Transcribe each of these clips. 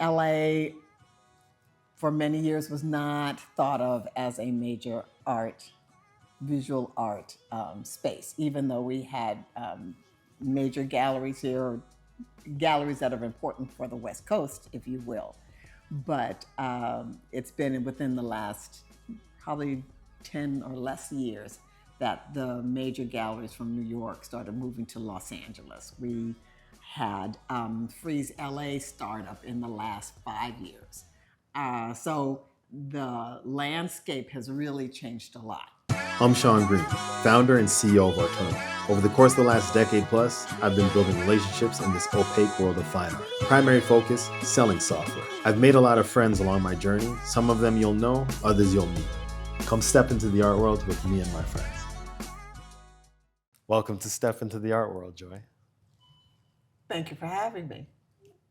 LA for many years was not thought of as a major visual art space, even though we had major galleries here, galleries that are important for the West Coast, if you will. But it's been within the last probably 10 or less years that the major galleries from New York started moving to Los Angeles. We had Freeze LA startup in the last 5 years. So the landscape has really changed a lot. I'm Sean Green, founder and CEO of Autonomy. Over the course of the last decade plus, I've been building relationships in this opaque world of fine art. Primary focus, selling software. I've made a lot of friends along my journey. Some of them you'll know, others you'll meet. Come step into the art world with me and my friends. Welcome to Step into the Art World, Joy. Thank you for having me.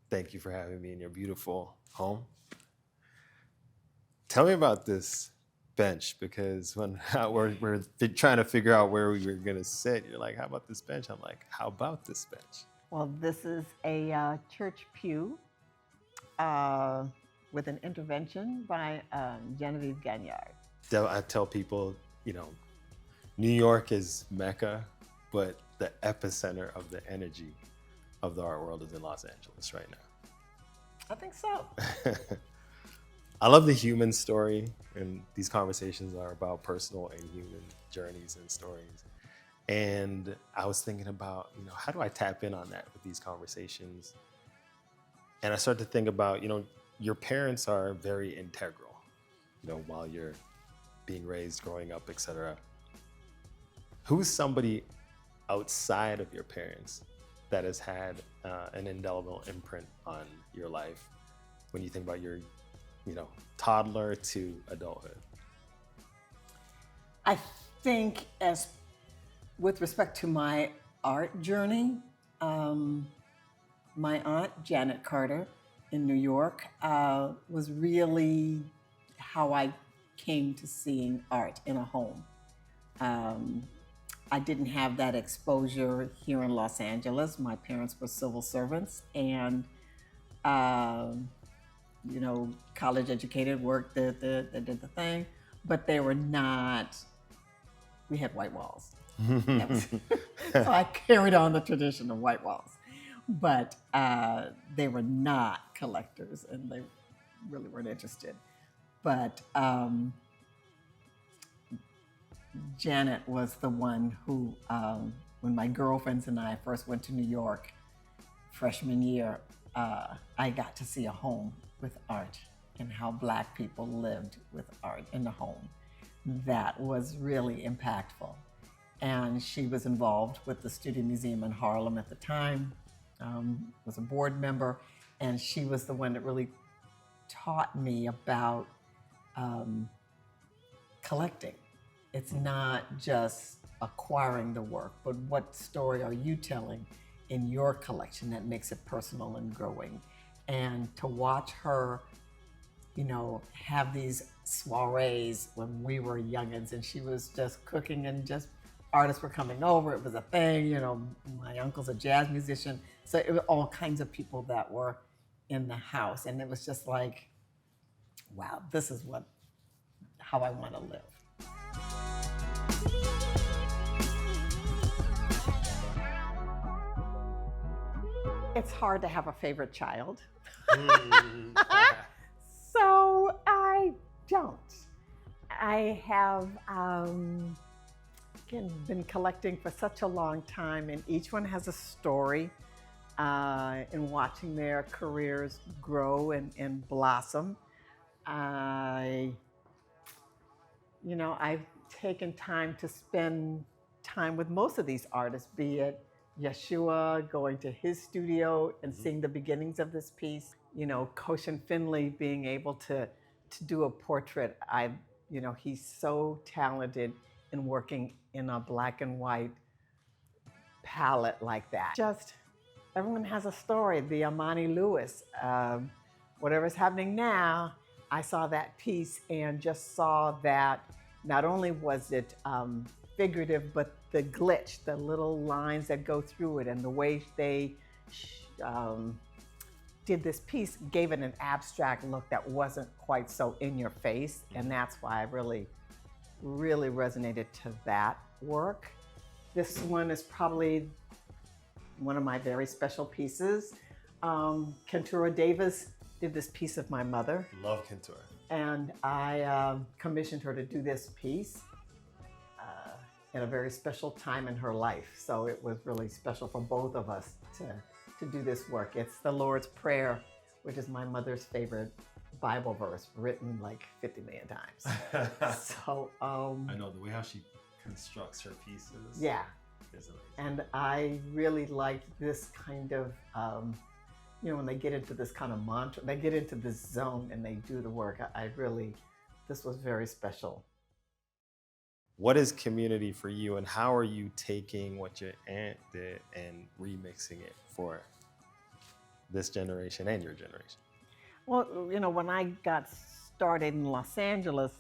Thank you for having me in your beautiful home. Tell me about this bench, because when we're trying to figure out where we were going to sit, you're like, how about this bench? I'm like, how about this bench? Well, this is a church pew with an intervention by Genevieve Gagnard. I tell people, New York is Mecca, but the epicenter of the energy of the art world is in Los Angeles right now. I think so. I love the human story, and these conversations are about personal and human journeys and stories. And I was thinking about, how do I tap in on that with these conversations? And I started to think about, your parents are very integral, while you're being raised, growing up, et cetera. Who's somebody outside of your parents that has had an indelible imprint on your life when you think about your toddler to adulthood? I think with respect to my art journey, my aunt, Janet Carter in New York, was really how I came to seeing art in a home. I didn't have that exposure here in Los Angeles. My parents were civil servants and college educated, worked, they did the thing, but they were not, we had white walls. So I carried on the tradition of white walls, but they were not collectors and they really weren't interested. But Janet was the one who, when my girlfriends and I first went to New York freshman year, I got to see a home with art and how Black people lived with art in the home. That was really impactful. And she was involved with the Studio Museum in Harlem at the time, was a board member, and she was the one that really taught me about collecting. It's not just acquiring the work, but what story are you telling in your collection that makes it personal and growing? And to watch her, have these soirees when we were youngins and she was just cooking and just artists were coming over. It was a thing, my uncle's a jazz musician. So it was all kinds of people that were in the house. And it was just like, wow, this is how I want to live. It's hard to have a favorite child. So I don't. I have, again, been collecting for such a long time, and each one has a story in watching their careers grow and blossom. I've taken time to spend time with most of these artists, be it Yeshua, going to his studio and seeing the beginnings of this piece. Koshin Finley being able to do a portrait. He's so talented in working in a black and white palette like that. Just everyone has a story. The Amani Lewis, whatever's happening now, I saw that piece and just saw that not only was it figurative, but the glitch, the little lines that go through it and the way they did this piece, gave it an abstract look that wasn't quite so in your face. And that's why I really, really resonated to that work. This one is probably one of my very special pieces. Kentura Davis did this piece of my mother. Love Kentura. And I commissioned her to do this piece at a very special time in her life. So it was really special for both of us to do this work. It's the Lord's Prayer, which is my mother's favorite Bible verse, written like 50 million times. So I know the way how she constructs her pieces. Yeah. Is amazing. And I really like this kind of, when they get into this kind of mantra, they get into this zone and they do the work. This was very special. What is community for you, and how are you taking what your aunt did and remixing it for this generation and your generation? Well, when I got started in Los Angeles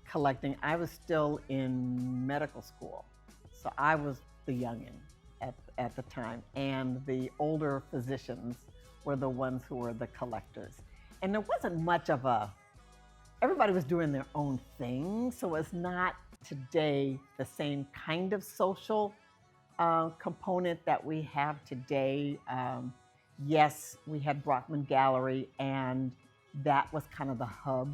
collecting, I was still in medical school. So I was the youngin' at the time, and the older physicians were the ones who were the collectors. And there wasn't much of everybody was doing their own thing, so it's not today the same kind of social component that we have today. Yes, we had Brockman Gallery, and that was kind of the hub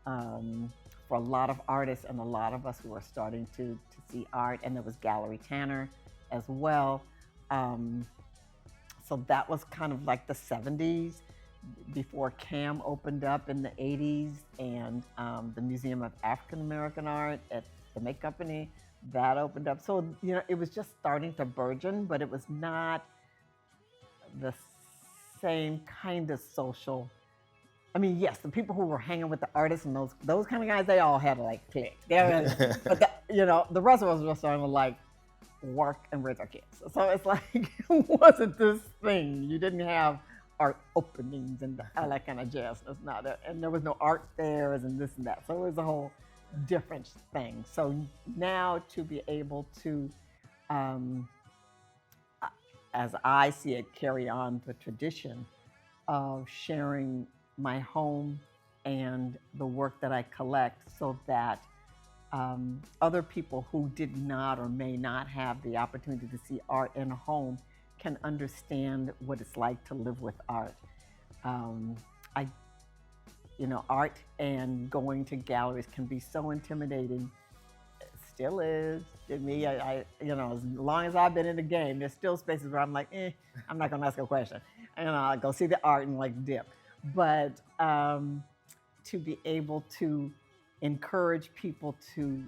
for a lot of artists and a lot of us who were starting to see art, and there was Gallery Tanner as well. So that was kind of like the 70s, before CAM opened up in the 80s, and the Museum of African American Art at the Make Company, that opened up. So, it was just starting to burgeon, but it was not the same kind of social. I mean, yes, the people who were hanging with the artists and those kind of guys, they all had like clicked. But the rest of us were starting to like work and raise our kids. So it's like, it wasn't this thing. You didn't have art openings and all that kind of jazz. It's not there. And there was no art fairs and this and that. So it was a whole different thing. So now to be able to, as I see it, carry on the tradition of sharing my home and the work that I collect, so that other people who did not or may not have the opportunity to see art in a home can understand what it's like to live with art. Art and going to galleries can be so intimidating. It still is to me. As long as I've been in the game, there's still spaces where I'm like, I'm not gonna ask a question. And I'll go see the art and like dip. But to be able to encourage people to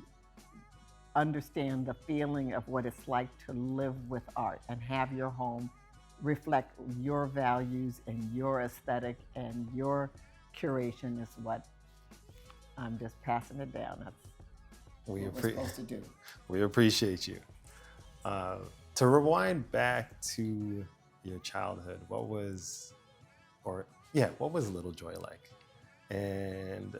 understand the feeling of what it's like to live with art and have your home reflect your values and your aesthetic and your curation is what I'm just passing it down. That's what we're supposed to do. We appreciate you. To rewind back to your childhood, what was Little Joy like? And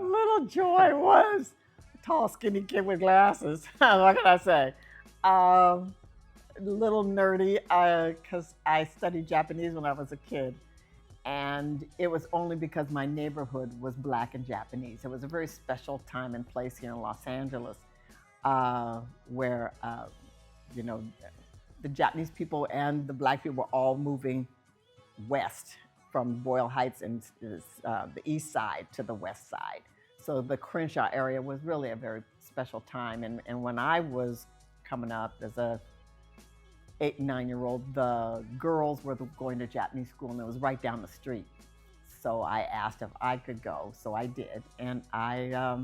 Little Joy was a tall, skinny kid with glasses. What can I say? A little nerdy, because I studied Japanese when I was a kid. And it was only because my neighborhood was Black and Japanese. It was a very special time and place here in Los Angeles, where, the Japanese people and the Black people were all moving west from Boyle Heights and the east side to the west side. So the Crenshaw area was really a very special time. And when I was coming up as a 8 and 9-year-old, the girls were going to Japanese school, and it was right down the street. So I asked if I could go, so I did. And I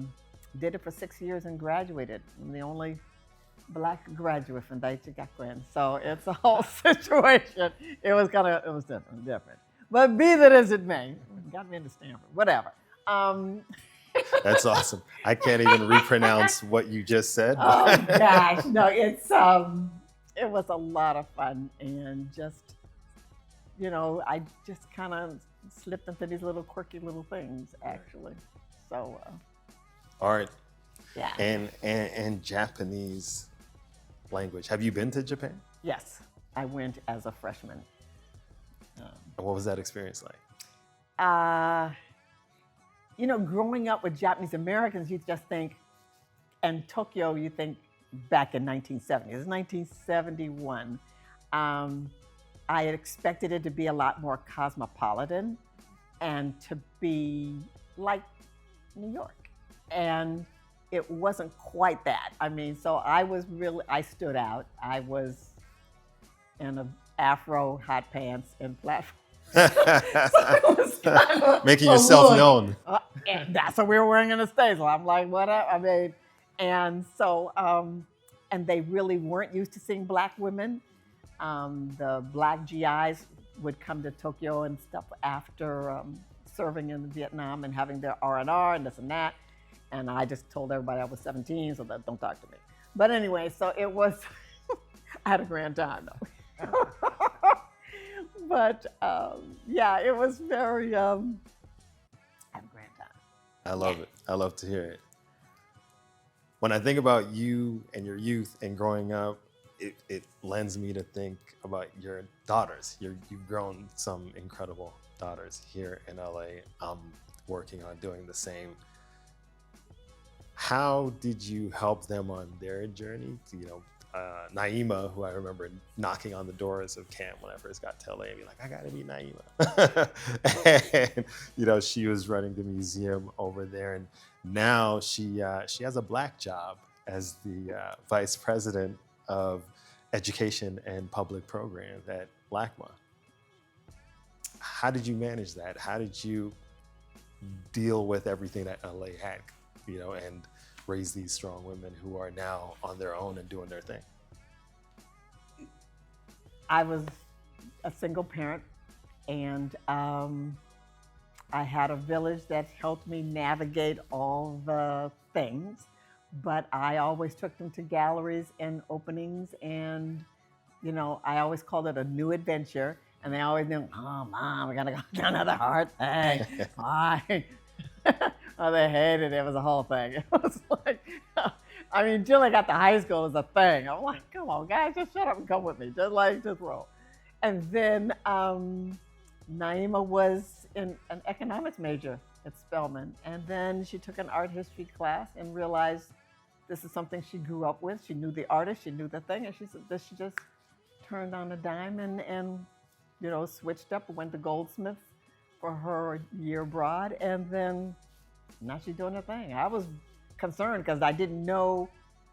did it for 6 years and graduated. I'm the only Black graduate from Daiichi Gakuen. So it's a whole situation. It was different. But be that as it may, got me into Stanford, whatever. That's awesome. I can't even repronounce what you just said. Oh gosh, no, it was a lot of fun, and just, I just kind of slipped into these little quirky little things, actually. So, art, yeah, and Japanese language. Have you been to Japan? Yes. I went as a freshman. And what was that experience like? Growing up with Japanese Americans, you just think, and Tokyo, you think back in 1970. It was 1971. I had expected it to be a lot more cosmopolitan and to be like New York. And it wasn't quite that. I mean, so I stood out. I was in a afro, hot pants, and platform. So it was kind of Making yourself look. known. And that's what we were wearing on the stage. So I'm like, whatever. I mean, and so, and they really weren't used to seeing black women. The black GIs would come to Tokyo and stuff after serving in Vietnam and having their R&R and this and that. And I just told everybody I was 17, so that don't talk to me. But anyway, so it was, I had a grand time though. But yeah, it was very, I had a grand time. I love it. I love to hear it. When I think about you and your youth and growing up, it lends me to think about your daughters. You've grown some incredible daughters here in LA. I'm working on doing the same. How did you help them on their journey? Naima, who I remember knocking on the doors of camp when I first got to LA and be like, I gotta meet Naima. And she was running the museum over there, and now she has a black job as the vice president of education and public programs at LACMA. How did you manage that? How did you deal with everything that LA had, and raise these strong women who are now on their own and doing their thing? I was a single parent, and I had a village that helped me navigate all the things, but I always took them to galleries and openings, and I always called it a new adventure, and they always knew, oh, Mom, we gotta go down another hard thing. Why? Oh, they hated it. It was a whole thing. It was like, I mean, Jill got to high school as a thing. I'm like, come on, guys, just shut up and come with me. Just roll. And then Naima was in an economics major at Spelman. And then she took an art history class and realized this is something she grew up with. She knew the artist, she knew the thing. And she said that she just turned on a dime and switched up and went to Goldsmiths for her year abroad. And then now she's doing her thing. I was concerned because I didn't know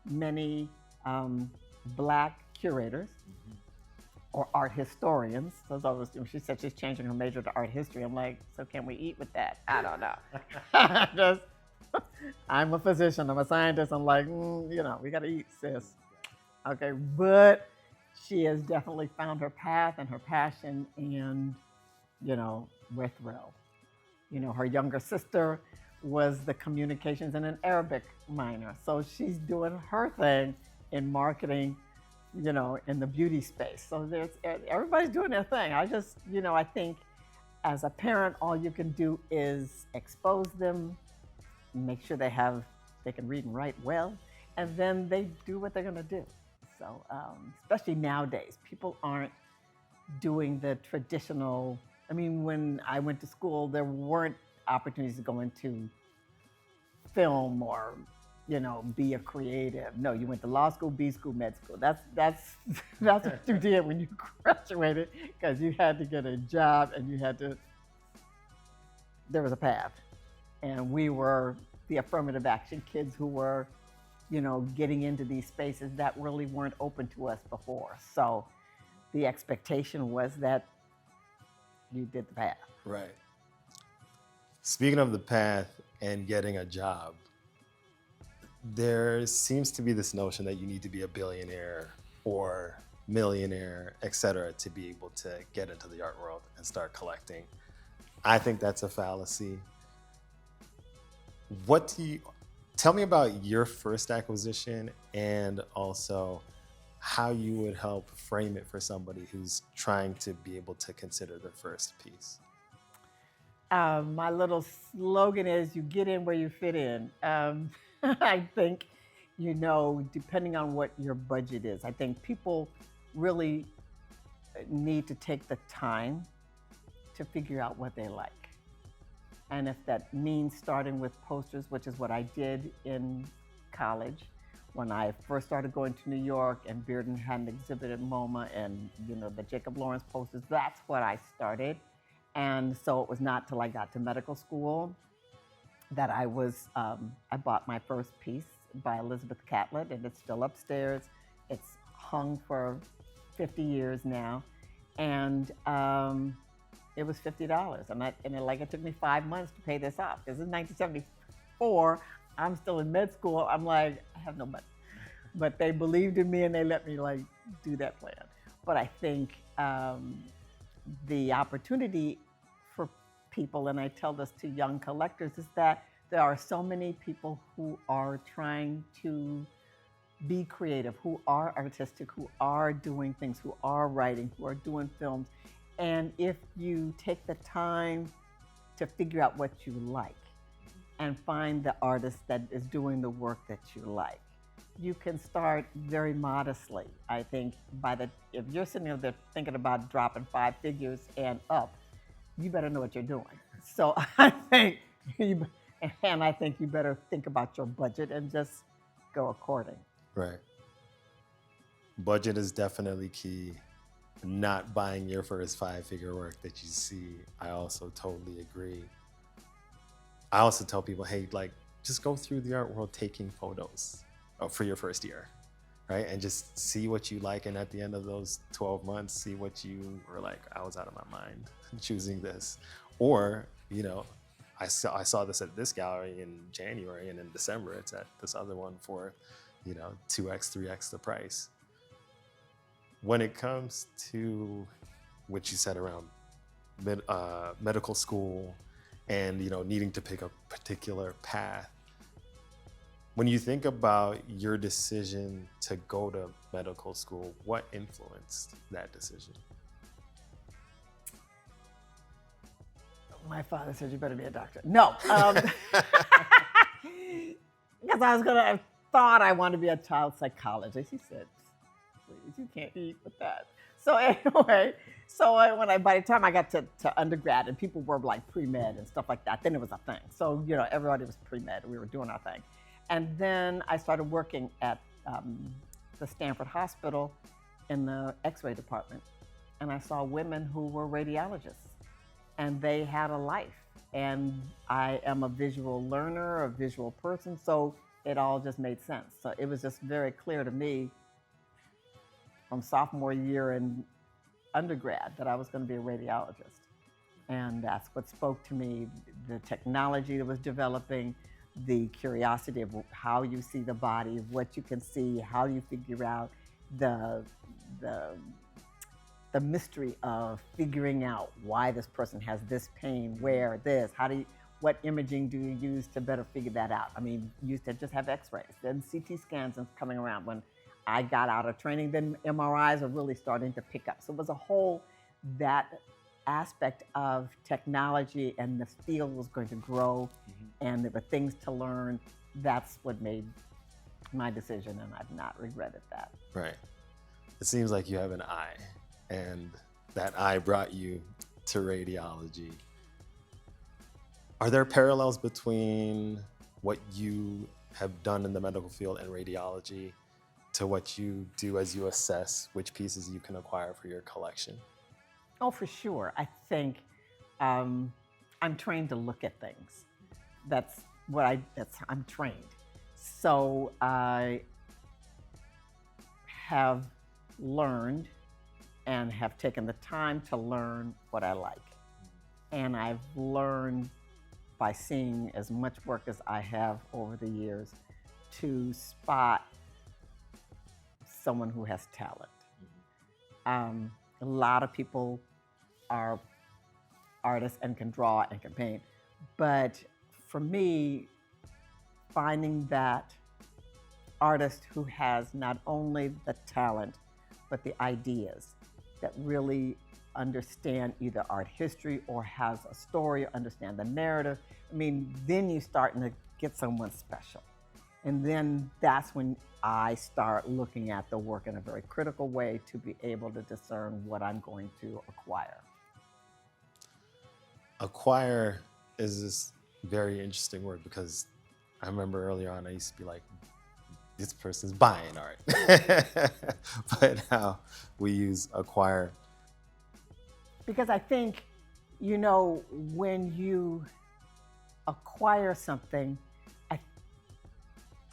many black curators or art historians. So she said she's changing her major to art history. I'm like, so can we eat with that? I don't know. I'm a physician. I'm a scientist. I'm like, we got to eat, sis. Okay, but she has definitely found her path and her passion, and we're thrilled. Her younger sister was the communications and an Arabic minor. So she's doing her thing in marketing, in the beauty space. So everybody's doing their thing. I just, I think as a parent, all you can do is expose them, make sure they can read and write well, and then they do what they're gonna do. So, especially nowadays, people aren't doing the traditional, I mean, when I went to school, there weren't opportunities to go into film or be a creative. No, you went to law school, B school, med school. That's what you did when you graduated, because you had to get a job and there was a path. And we were the affirmative action kids who were getting into these spaces that really weren't open to us before. So the expectation was that you did the path. Right. Speaking of the path and getting a job, there seems to be this notion that you need to be a billionaire or millionaire, et cetera, to be able to get into the art world and start collecting. I think that's a fallacy. Tell me about your first acquisition, and also how you would help frame it for somebody who's trying to be able to consider their first piece. My little slogan is, you get in where you fit in. I think, depending on what your budget is, I think people really need to take the time to figure out what they like. And if that means starting with posters, which is what I did in college, when I first started going to New York and Bearden had an exhibit at MoMA and the Jacob Lawrence posters, that's what I started. And so it was not till I got to medical school that I bought my first piece by Elizabeth Catlett, and it's still upstairs. It's hung for 50 years now. And it was $50. It took me 5 months to pay this off. This is 1974. I'm still in med school. I'm like, I have no money. But they believed in me and they let me do that plan. But I think the opportunity for people, and I tell this to young collectors, is that there are so many people who are trying to be creative, who are artistic, who are doing things, who are writing, who are doing films. And if you take the time to figure out what you like and find the artist that is doing the work that you like, you can start very modestly. I think if you're sitting there thinking about dropping 5 figures and up, you better know what you're doing. So I think you better think about your budget and just go according. Right. Budget is definitely key. Not buying your first 5-figure work that you see. I also totally agree. I also tell people, hey, just go through the art world taking photos for your first year, right? And just see what you like. And at the end of those 12 months, see what you were like, I was out of my mind choosing this. Or, I saw this at this gallery in January, and in December, it's at this other one for, 2x, 3x the price. When it comes to what you said around medical school and needing to pick a particular path, when you think about your decision to go to medical school, what influenced that decision? My father said, you better be a doctor. No, because I thought I wanted to be a child psychologist. He said, please, you can't eat with that. So anyway, by the time I got to undergrad and people were like pre-med and stuff like that, then it was a thing. So, everybody was pre-med. We were doing our thing. And then I started working at the Stanford Hospital in the X-ray department. And I saw women who were radiologists and they had a life. And I am a visual learner, a visual person. So it all just made sense. So it was just very clear to me from sophomore year in undergrad that I was going to be a radiologist. And that's what spoke to me, the technology that was developing, the curiosity of how you see the body, what you can see, how you figure out the mystery of figuring out why this person has this pain, where this, what imaging do you use to better figure that out? I mean, you used to just have x-rays, then CT scans coming around. When I got out of training, then MRIs are really starting to pick up. So it was that aspect of technology, and the field was going to grow, and there were things to learn. That's what made my decision, and I've not regretted that. Right. It seems like you have an eye, and that eye brought you to radiology. Are there parallels between what you have done in the medical field and radiology to what you do as you assess which pieces you can acquire for your collection? Oh, for sure. I think I'm trained to look at things. I'm trained. So I have learned and have taken the time to learn what I like. And I've learned by seeing as much work as I have over the years to spot someone who has talent. A lot of people are artists and can draw and can paint, but for me, finding that artist who has not only the talent, but the ideas, that really understand either art history or has a story, understand the narrative. I mean, then you're starting to get someone special. And then that's when I start looking at the work in a very critical way to be able to discern what I'm going to acquire. Acquire is this very interesting word, because I remember earlier on I used to be like, this person's buying art. But now we use acquire. Because I think, when you acquire something,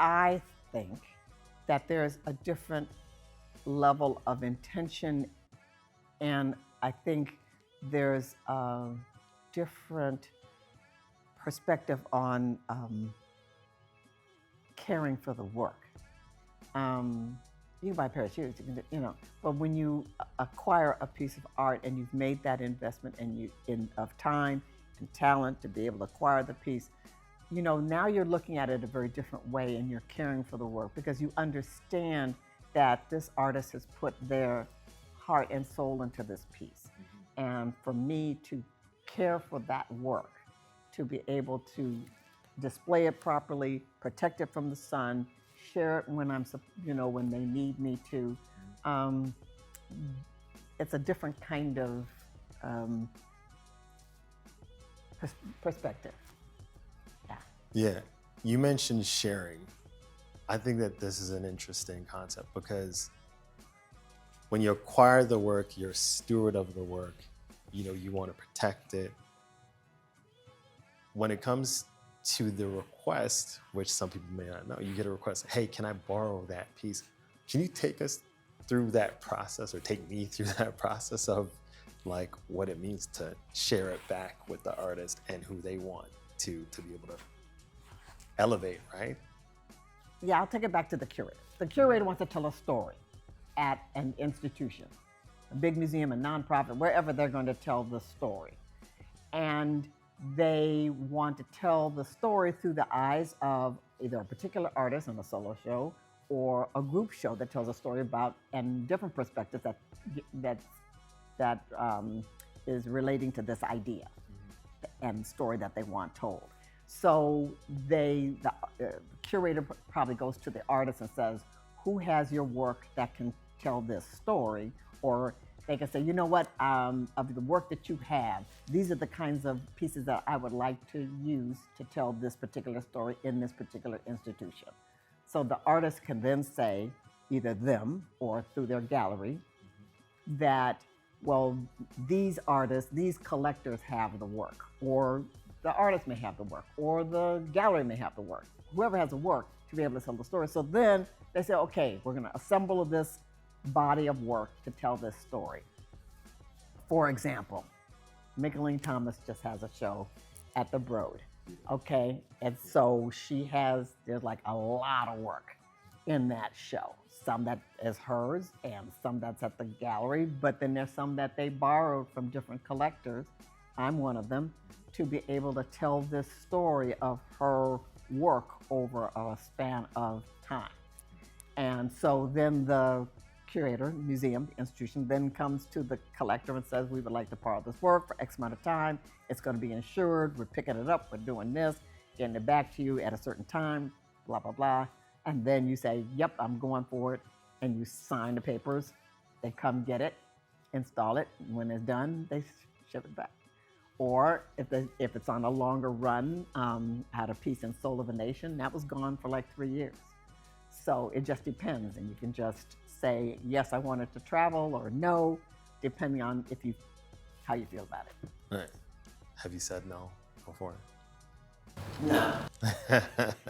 I think that there's a different level of intention, and I think there's a different perspective on caring for the work. You can buy a pair of shoes, but when you acquire a piece of art and you've made that investment of time and talent to be able to acquire the piece, now you're looking at it a very different way, and you're caring for the work because you understand that this artist has put their heart and soul into this piece. And for me to care for that work, to be able to display it properly, protect it from the sun, share it when when they need me to, it's a different kind of perspective. Yeah, you mentioned sharing. I think that this is an interesting concept because when you acquire the work, you're a steward of the work. You want to protect it. When it comes to the request, which some people may not know, you get a request, hey, can I borrow that piece? Can you take us through that process, or take me through that process of like what it means to share it back with the artist and who they want to be able to elevate, right? Yeah, I'll take it back to the curator. The curator wants to tell a story at an institution, a big museum, a nonprofit, wherever they're going to tell the story. And they want to tell the story through the eyes of either a particular artist on a solo show or a group show that tells a story about and different perspectives that is relating to this idea and story that they want told. So the curator probably goes to the artist and says, who has your work that can tell this story? Or they can say, of the work that you have, these are the kinds of pieces that I would like to use to tell this particular story in this particular institution. So the artist can then say, either them or through their gallery, that, well, these artists, these collectors have the work, or the artist may have the work, or the gallery may have the work, whoever has the work to be able to tell the story. So then they say, okay, we're going to assemble this body of work to tell this story. For example, Mickalene Thomas just has a show at the Broad, okay? And so there's like a lot of work in that show. Some that is hers and some that's at the gallery, but then there's some that they borrowed from different collectors. I'm one of them, to be able to tell this story of her work over a span of time. And so then the curator, museum, the institution, then comes to the collector and says, we would like to borrow this work for X amount of time. It's going to be insured. We're picking it up. We're doing this, getting it back to you at a certain time, blah, blah, blah. And then you say, yep, I'm going for it. And you sign the papers. They come get it, install it. When it's done, they ship it back. Or if it's on a longer run, had a piece in Soul of a Nation, that was gone for like 3 years. So it just depends, and you can just say, yes, I want it to travel, or no, depending on how you feel about it. Right. Have you said no before? No.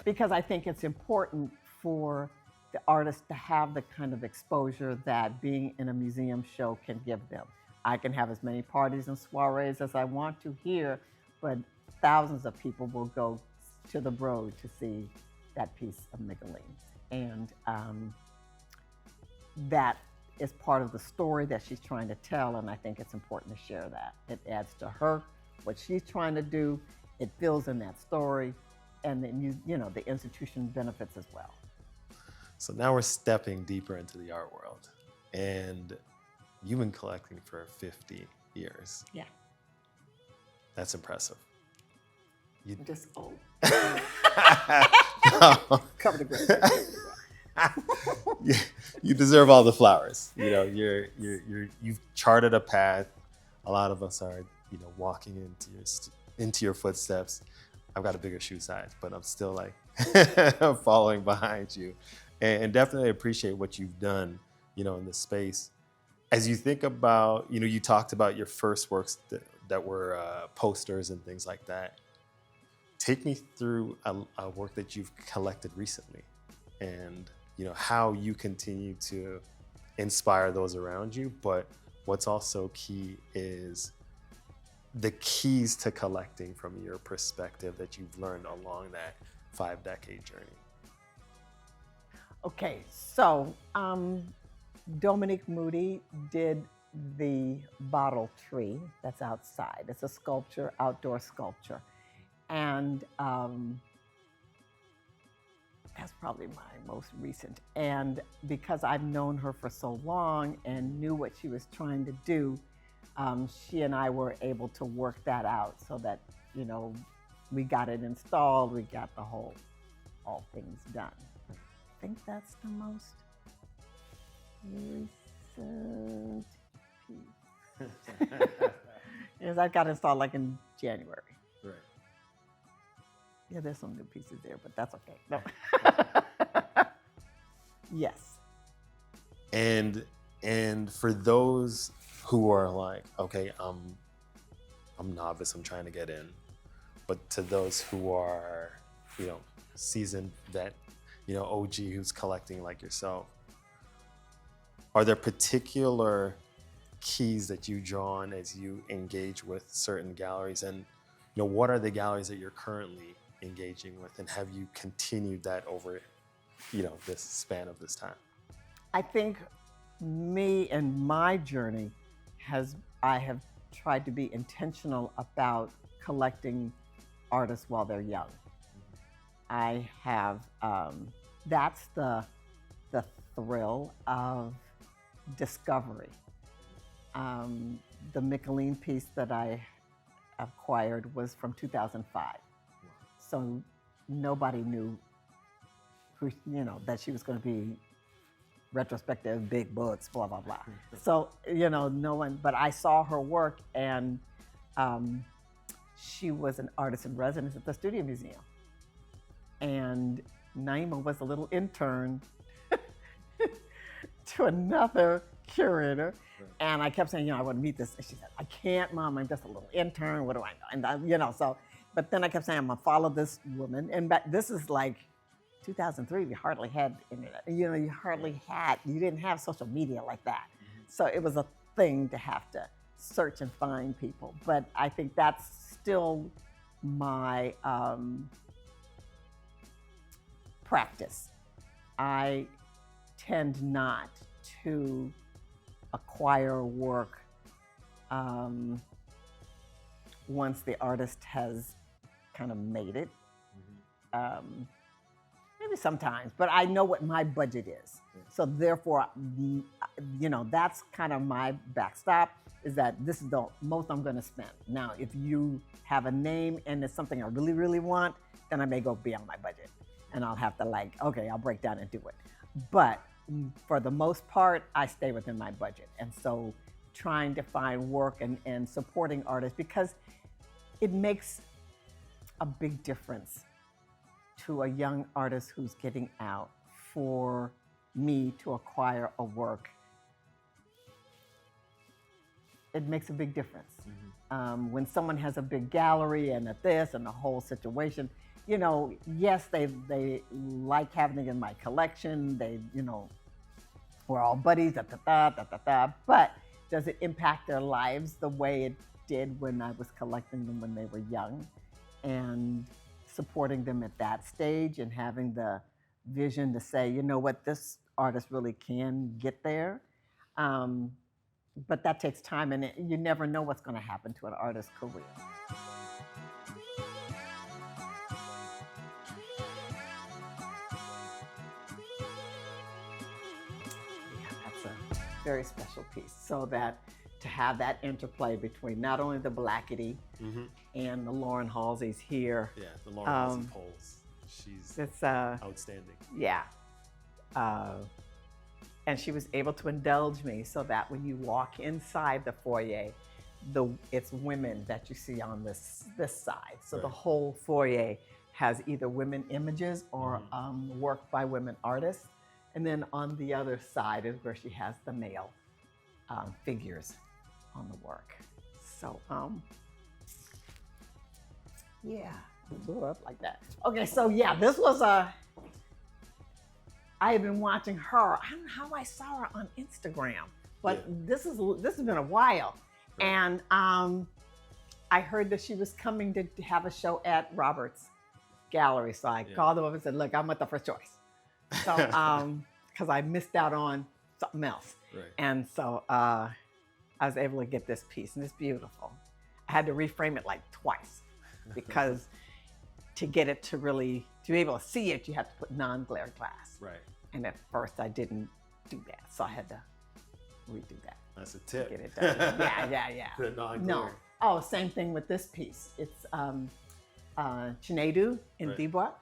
Because I think it's important for the artist to have the kind of exposure that being in a museum show can give them. I can have as many parties and soirees as I want to here, but thousands of people will go to the Broad to see that piece of Mickalene. And that is part of the story that she's trying to tell, and I think it's important to share that. It adds to her, what she's trying to do, it fills in that story, and then the institution benefits as well. So now we're stepping deeper into the art world, and you've been collecting for 50 years. Yeah. That's impressive. I'm just old. Cover the grave. you, you deserve all the flowers. You know, you've charted a path. A lot of us are, you know, walking into your footsteps. I've got a bigger shoe size, but I'm still like following behind you, and definitely appreciate what you've done, you know, in this space. As you think about, you know, you talked about your first works that were posters and things like that. Take me through a work that you've collected recently, and you know how you continue to inspire those around you. But what's also key is the keys to collecting from your perspective that you've learned along that 5-decade journey. Okay, so Dominique Moody did the bottle tree that's outside. It's a sculpture, outdoor sculpture. And that's probably my most recent. And because I've known her for so long and knew what she was trying to do, she and I were able to work that out so that, you know, we got it installed, we got all things done. I think that's the most recent piece. Yes, I got installed like in January. Right. Yeah, there's some new pieces there, but that's okay. No. Yes. And for those who are like, okay, I'm novice, I'm trying to get in, but to those who are, you know, seasoned vet, you know, OG who's collecting like yourself, are there particular keys that you draw on as you engage with certain galleries? And, you know, what are the galleries that you're currently engaging with, and have you continued that over, you know, this span of this time? I think me and my journey I have tried to be intentional about collecting artists while they're young. I have, that's the thrill of discovery. The Michelin piece that I acquired was from 2005. So nobody knew who, you know, that she was going to be retrospective, big books, blah, blah, blah. So, you know, no one, but I saw her work, and she was an artist in residence at the Studio Museum. And Naima was a little intern to another curator. And I kept saying, you know, I want to meet this. And she said, I can't, Mom, I'm just a little intern. What do I know? And I, you know, so, but then I kept saying, I'm going to follow this woman. And this is like 2003, we hardly had internet. You know, you didn't have social media like that. So it was a thing to have to search and find people. But I think that's still my practice. I tend not to acquire work once the artist has kind of made it. Maybe sometimes, but I know what my budget is. So therefore, you know, that's kind of my backstop, is that this is the most I'm going to spend. Now, if you have a name and it's something I really, really want, then I may go beyond my budget. And I'll have to like, okay, I'll break down and do it. But for the most part, I stay within my budget. And so trying to find work and supporting artists, because it makes a big difference to a young artist who's getting out for me to acquire a work. It makes a big difference. When someone has a big gallery and at this and the whole situation, you know, yes, they like having it in my collection. They, you know, we're all buddies, but does it impact their lives the way it did when I was collecting them when they were young? And supporting them at that stage and having the vision to say, you know what, this artist really can get there. But that takes time, and you never know what's going to happen to an artist's career. Yeah, that's a very special piece. So that to have that interplay between not only the Blackety and the Lauren Halsey's here. Yeah, the Lauren Halsey poles. She's It's outstanding. yeah. And she was able to indulge me so that when you walk inside the foyer, it's women that you see on this side. So the Right. whole foyer has either women images or work by women artists. And then on the other side is where she has the male figures on the work. So yeah, blew up like that. Okay, so yeah, this was I have been watching her. I don't know how I saw her on Instagram, but this has been a while. Right. And I heard that she was coming to have a show at Robert's Gallery. So I called them up and said, "Look, I'm at the first choice." So because I missed out on something else. Right. And so I was able to get this piece, and it's beautiful. I had to reframe it like twice because to get it to be able to see it, you have to put non-glare glass. Right. And at first I didn't do that, so I had to redo that. That's a tip. To get it done. Yeah. The non-glare. No. Oh, same thing with this piece. It's Chinedu in Dibwa.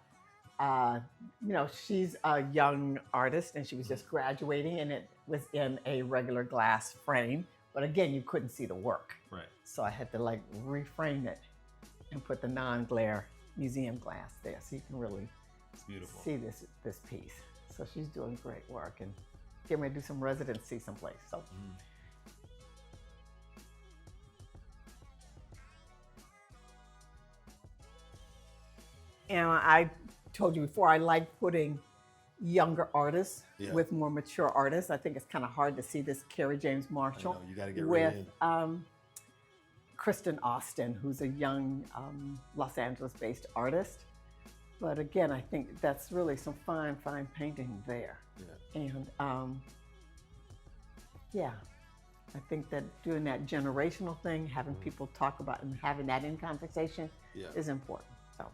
She's a young artist and she was just graduating, and it was in a regular glass frame. But again, you couldn't see the work. Right. So I had to reframe it and put the non-glare museum glass there so you can really see this piece. So she's doing great work and getting ready to do some residency someplace. So. And I told you before, I like putting younger artists with more mature artists. I think it's kind of hard to see this Kerry James Marshall. I know, you got to get with right in. Kristen Austin, who's a young Los Angeles-based artist. But again, I think that's really some fine painting there. Yeah. And I think that doing that generational thing, having people talk about and having that in conversation is important. So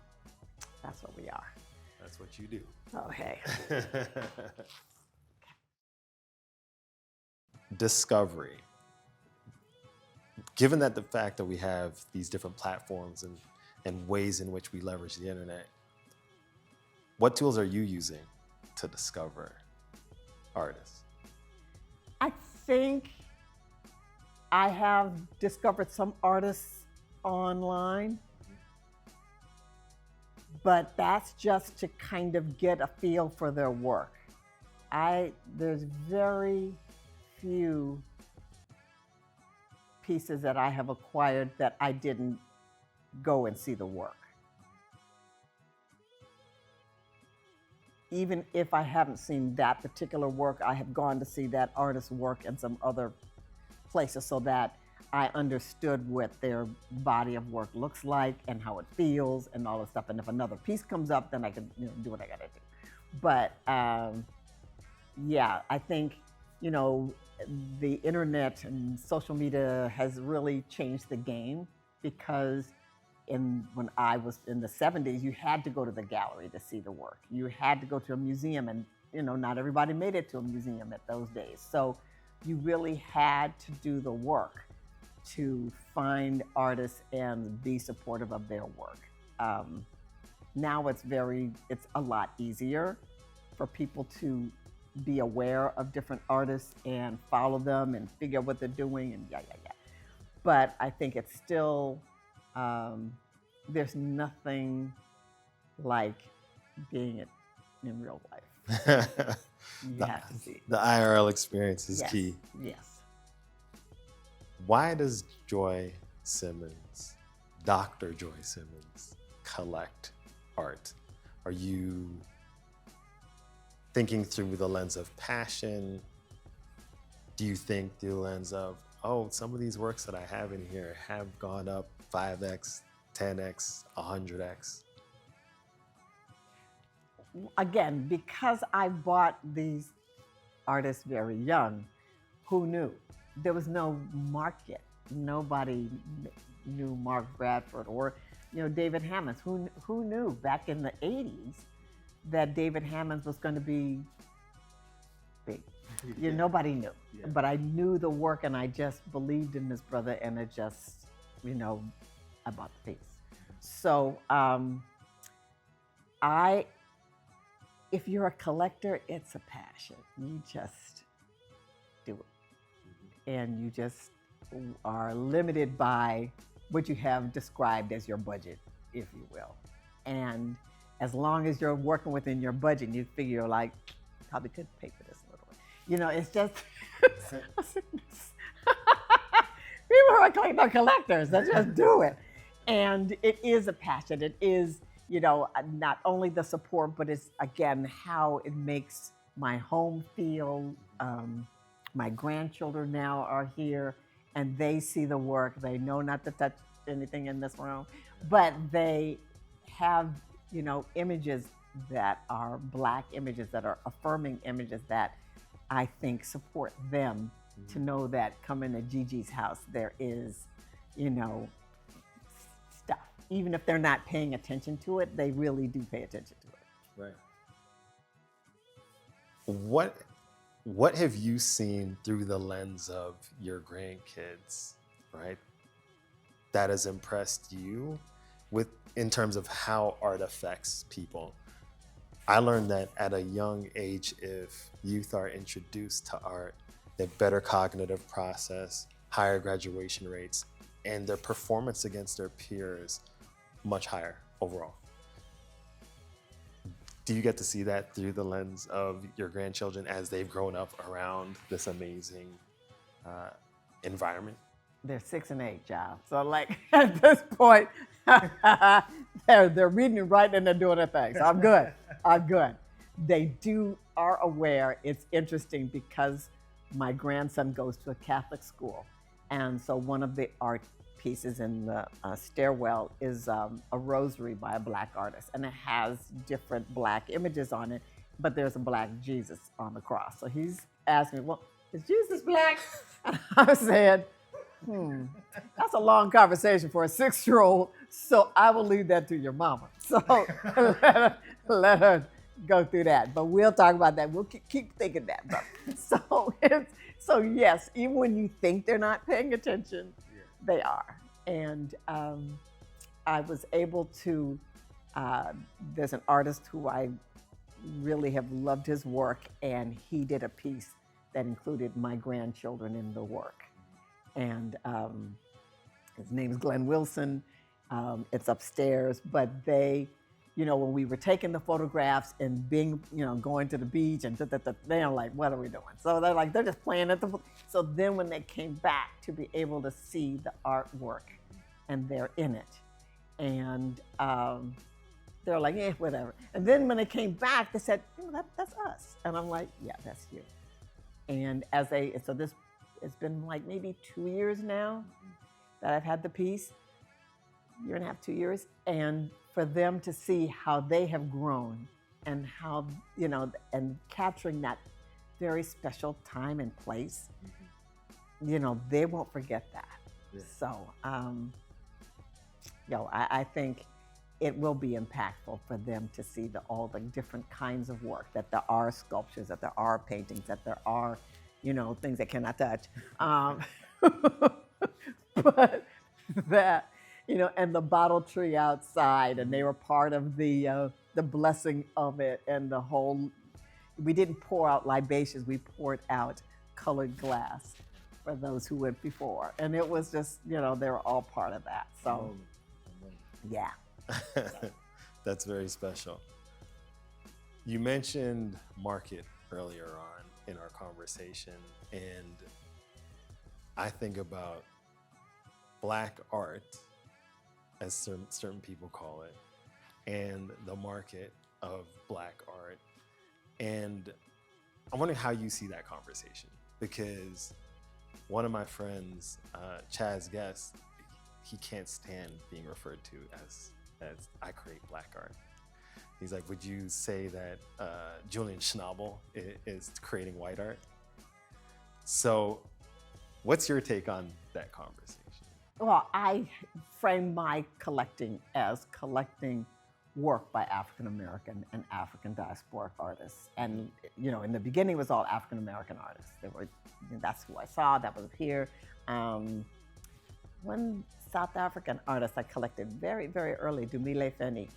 that's what we are. That's what you do. Okay. Discovery. Given that the fact that we have these different platforms and ways in which we leverage the internet, what tools are you using to discover artists? I think I have discovered some artists online, but that's just to kind of get a feel for their work. There's very few pieces that I have acquired that I didn't go and see the work. Even if I haven't seen that particular work, I have gone to see that artist's work in some other places so that I understood what their body of work looks like and how it feels and all this stuff. And if another piece comes up, then I can do what I gotta do. But I think, the internet and social media has really changed the game, because when I was in the 70s, you had to go to the gallery to see the work. You had to go to a museum, and not everybody made it to a museum at those days. So you really had to do the work to find artists and be supportive of their work. Now it's a lot easier for people to be aware of different artists and follow them and figure out what they're doing and But I think it's still, there's nothing like being in real life. You have to see. The IRL experience is key. Yes. Why does Joy Simmons, Dr. Joy Simmons, collect art? Are you thinking through the lens of passion? Do you think through the lens of, some of these works that I have in here have gone up 5x, 10x, 100x? Again, because I bought these artists very young, who knew? There was no market. Nobody knew Mark Bradford or David Hammons. Who knew back in the 80s that David Hammons was going to be big? Nobody knew. Yeah. But I knew the work, and I just believed in this brother, and it just, I bought the piece. So if you're a collector, it's a passion. You just do it. And you just are limited by what you have described as your budget, if you will. And as long as you're working within your budget, you figure like, probably could pay for this a little bit. It's just people are talking about collectors. Let's just do it. And it is a passion. It is, not only the support, but it's again how it makes my home feel. My grandchildren now are here, and they see the work. They know not to touch anything in this room, but they have, images that are Black images, that are affirming images that I think support them to know that coming to Gigi's house, there is, stuff. Even if they're not paying attention to it, they really do pay attention to it. Right. What have you seen through the lens of your grandkids, right, that has impressed you in terms of how art affects people? I learned that at a young age, if youth are introduced to art, they have better cognitive process, higher graduation rates, and their performance against their peers much higher overall. Do you get to see that through the lens of your grandchildren as they've grown up around this amazing environment? They're 6 and 8, child. So like at this point, they're reading and writing and they're doing their thing. So I'm good. I'm good. They are aware. It's interesting because my grandson goes to a Catholic school. And so one of the art pieces in the stairwell is a rosary by a Black artist. And it has different Black images on it, but there's a Black Jesus on the cross. So he's asking me, well, is Jesus Black? And I said, that's a long conversation for a 6-year-old, so I will leave that to your mama. So let her go through that. But we'll talk about that. We'll keep thinking that, brother. So yes, even when you think they're not paying attention, they are. And I was able to, there's an artist who I really have loved his work, and he did a piece that included my grandchildren in the work. And his name is Glenn Wilson. It's upstairs, but they, when we were taking the photographs and going to the beach and they're like, what are we doing? So they're just playing at so then when they came back to be able to see the artwork and they're in it. And they're like, whatever. And then when they came back, they said, that's us. And I'm like, yeah, that's you. And it's been like maybe 2 years now that I've had the piece, 1.5 to 2 years. And for them to see how they have grown and how, and capturing that very special time and place, they won't forget that. Yeah. So, I think it will be impactful for them to see all the different kinds of work, that there are sculptures, that there are paintings, that there are things they cannot touch, but that, and the bottle tree outside, and they were part of the blessing of it, and the whole. We didn't pour out libations; we poured out colored glass for those who went before, and it was just, they were all part of that. So, yeah, that's very special. You mentioned market earlier on in our conversation, and I think about Black art, as certain people call it, and the market of Black art. And I'm wondering how you see that conversation, because one of my friends, Chaz Guest, he can't stand being referred to as I create Black art. He's like, would you say that Julian Schnabel is creating white art? So what's your take on that conversation? Well, I frame my collecting as collecting work by African American and African diasporic artists. And, in the beginning it was all African American artists. That's who I saw, that was here. One South African artist I collected very, very early, Dumile Feni.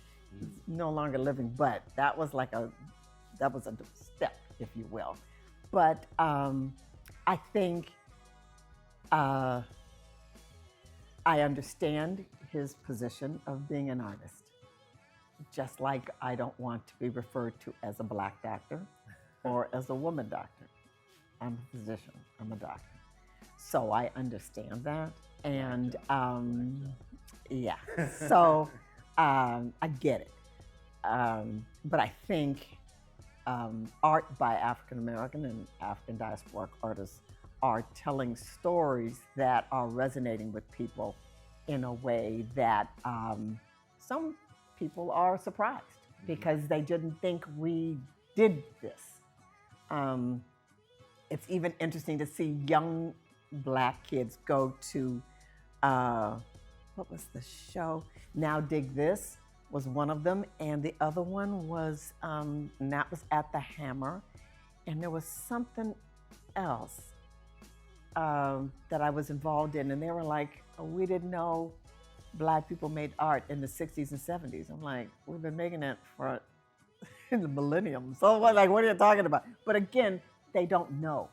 no longer living, but that was a step, if you will. But I think I understand his position of being an artist, just like I don't want to be referred to as a black doctor or as a woman doctor. I'm a physician, I'm a doctor. So I understand that. And yeah, so I get it. But I think art by African American and African diasporic artists are telling stories that are resonating with people in a way that some people are surprised because they didn't think we did this. It's even interesting to see young black kids go to what was the show? Now Dig This was one of them, and the other one was and that was at the Hammer, and there was something else that I was involved in, and they were like, oh, we didn't know black people made art in the 60s and 70s. I'm like, we've been making it for in the millennium. So like, what are you talking about? But again, they don't know.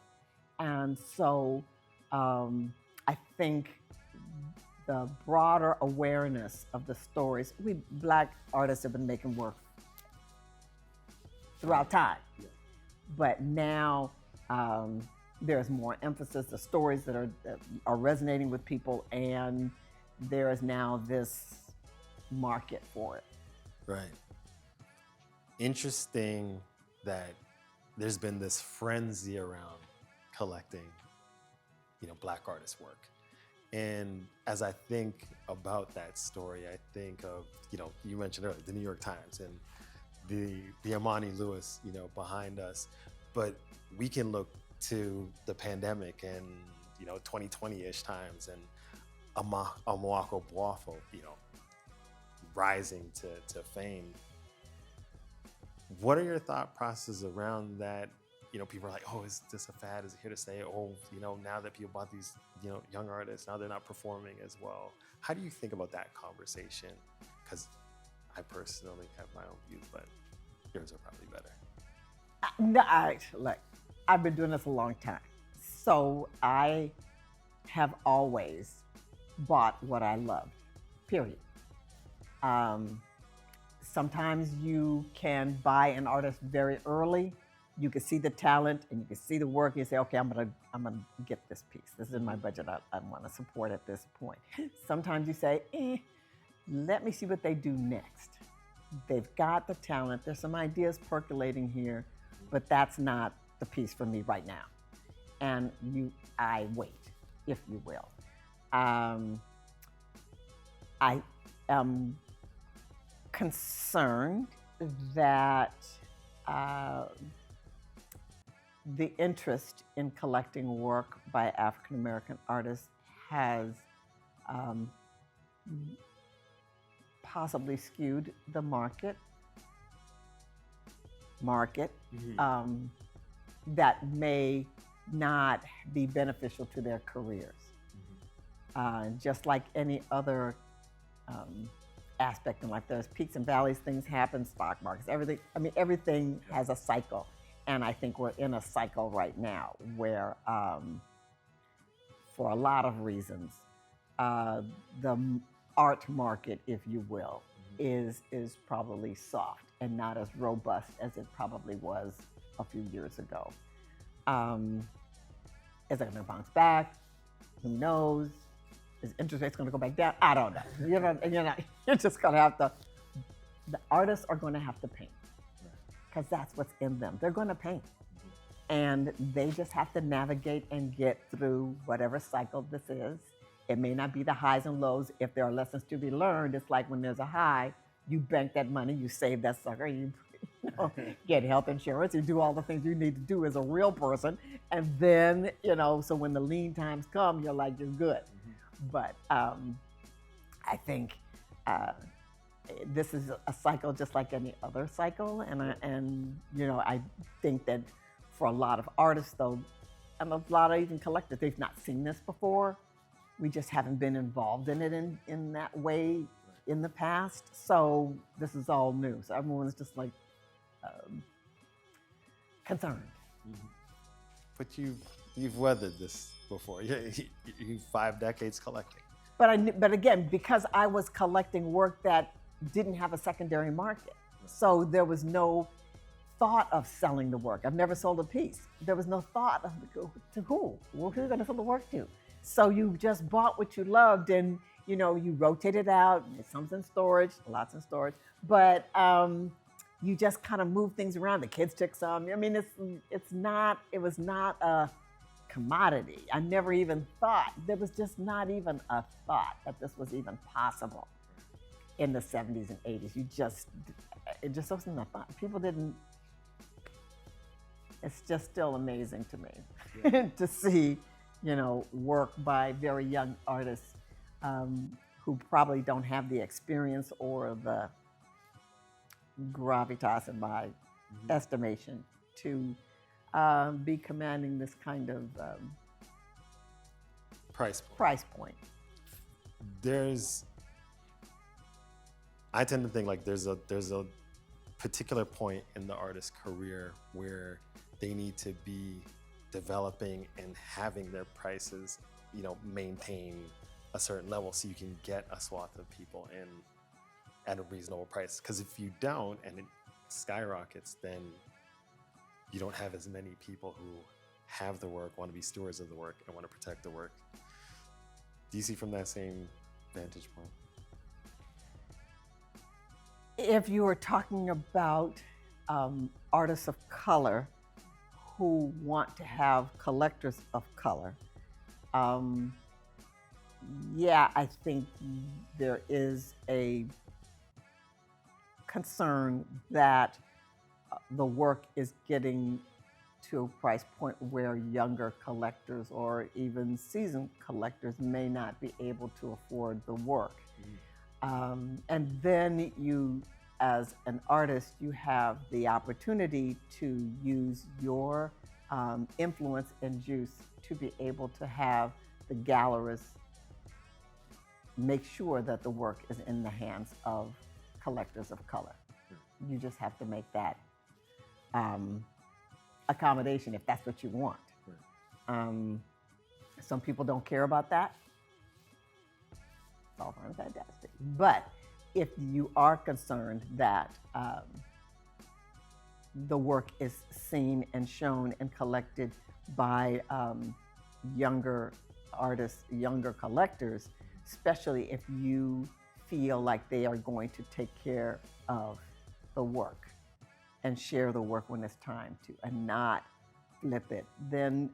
And so I think the broader awareness of the stories, we black artists have been making work throughout time. Yeah. But now there's more emphasis, the stories that are resonating with people, and there is now this market for it. Right. Interesting that there's been this frenzy around collecting, black artists' work. And as I think about that story, I think of, you mentioned earlier, the New York Times and the Amani Lewis, behind us. But we can look to the pandemic and, 2020-ish times and Amwako Boafo, rising to fame. What are your thought processes around that? People are like, oh, is this a fad? Is it here to stay? Oh, now that people bought these, young artists, now they're not performing as well. How do you think about that conversation? Because I personally have my own views, but yours are probably better. Look, I've been doing this a long time. So I have always bought what I loved, period. Sometimes you can buy an artist very early. You can see the talent and you can see the work. You say, okay, I'm gonna get this piece. This is in my budget. I want to support at this point. Sometimes you say, let me see what they do next. They've got the talent. There's some ideas percolating here, but that's not the piece for me right now. And I wait, if you will. I am concerned that the interest in collecting work by African American artists has possibly skewed the market that may not be beneficial to their careers. Just like any other aspect in life, there's peaks and valleys, things happen, stock markets, everything. I mean, everything has a cycle. And I think we're in a cycle right now where, for a lot of reasons, the art market, if you will, is probably soft and not as robust as it probably was a few years ago. Is it going to bounce back? Who knows? Is interest rates going to go back down? I don't know. You're just going to have to. The artists are going to have to paint because that's what's in them. They're going to paint, and they just have to navigate and get through whatever cycle this is. It may not be the highs and lows. If there are lessons to be learned, it's like when there's a high, you bank that money, you save that sucker, you get health insurance, you do all the things you need to do as a real person, and then, so when the lean times come, you're like, you're good. But I think this is a cycle just like any other cycle, and I think that for a lot of artists, though, and a lot of even collectors, they've not seen this before. We just haven't been involved in it in that way in the past. So this is all new. So everyone's just like concerned. Mm-hmm. But you've weathered this before. You 5 decades collecting. But again, because I was collecting work that didn't have a secondary market, so there was no thought of selling the work. I've never sold a piece. There was no thought of to who? Well, who are you going to sell the work to? So you just bought what you loved, and you rotate it out. Some's in storage, lots in storage, but you just kind of move things around. The kids took some. I mean, it was not a commodity. I never even thought, there was just not even a thought that this was even possible in the 70s and 80s. It just wasn't a thought. People didn't, it's just still amazing to me to see, work by very young artists who probably don't have the experience or the gravitas, in my estimation, to be commanding this kind of price point. I tend to think like there's a particular point in the artist's career where they need to be developing and having their prices, maintain a certain level so you can get a swath of people in at a reasonable price. Because if you don't and it skyrockets, then you don't have as many people who have the work, want to be stewards of the work, and want to protect the work. Do you see from that same vantage point? If you were talking about artists of color who want to have collectors of color, I think there is a concern that the work is getting to a price point where younger collectors or even seasoned collectors may not be able to afford the work. And then you, as an artist, you have the opportunity to use your influence and juice to be able to have the gallerists make sure that the work is in the hands of collectors of color. You just have to make that accommodation if that's what you want. Some people don't care about that. It's all fine and fantastic. But if you are concerned that the work is seen and shown and collected by younger artists, younger collectors, especially if you feel like they are going to take care of the work and share the work when it's time to, and not flip it, then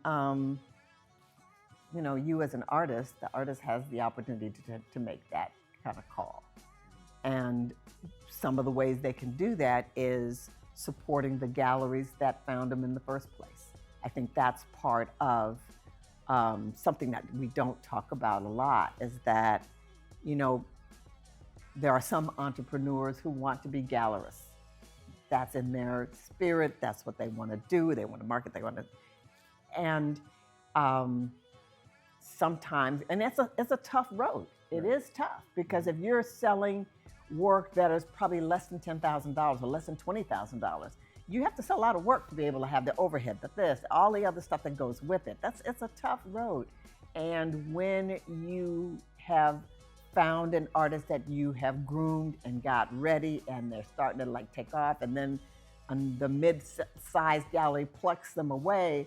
you as an artist, the artist has the opportunity to make that kind of call. And some of the ways they can do that is supporting the galleries that found them in the first place. I think that's part of something that we don't talk about a lot, is that, there are some entrepreneurs who want to be gallerists. That's in their spirit. That's what they want to do. They want to market. And sometimes, and it's a tough road. It is tough, because if you're selling work that is probably less than $10,000 or less than $20,000, you have to sell a lot of work to be able to have the overhead, all the other stuff that goes with it. It's a tough road. And when you have found an artist that you have groomed and got ready, and they're starting to take off, and then the mid-sized gallery plucks them away,